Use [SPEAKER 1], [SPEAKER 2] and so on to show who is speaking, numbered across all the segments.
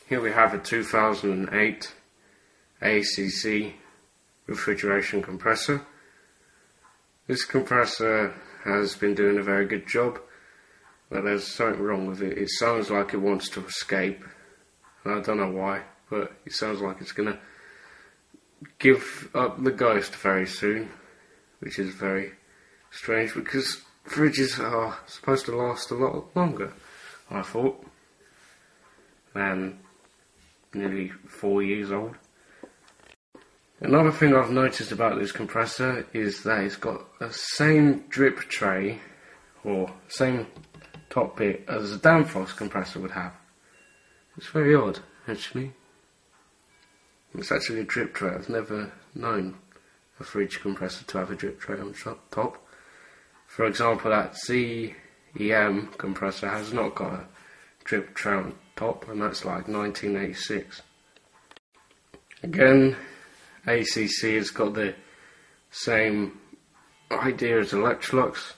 [SPEAKER 1] Here we have a 2008 ACC refrigeration compressor. This compressor has been doing a very good job, but there's something wrong with it. It sounds like it wants to escape, and I don't know why, but it sounds like it's going to give up the ghost very soon, which is very strange because fridges are supposed to last a lot longer, I thought, than nearly 4 years old. Another thing I've noticed about this compressor is that it's got the same drip tray or same top bit as a Danfoss compressor would have. It's very odd, actually. It's actually a drip tray. I've never known a fridge compressor to have a drip tray on top. For example, that CEM compressor has not got a drip tray on top, and that's like 1986. Again, ACC has got the same idea as Electrolux.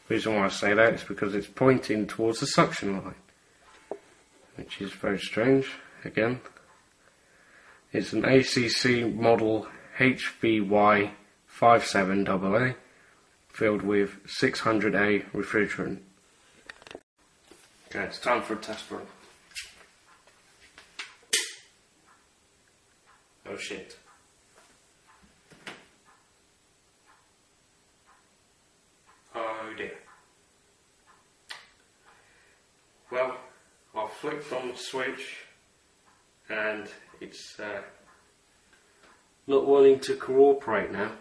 [SPEAKER 1] The reason why I say that is because it's pointing towards the suction line, which is very strange. Again, it's an ACC model HBY57AA filled with 600A refrigerant. Okay, it's time for a test run. Oh shit. Oh dear. Well, I've flicked on the switch and it's not wanting to cooperate now.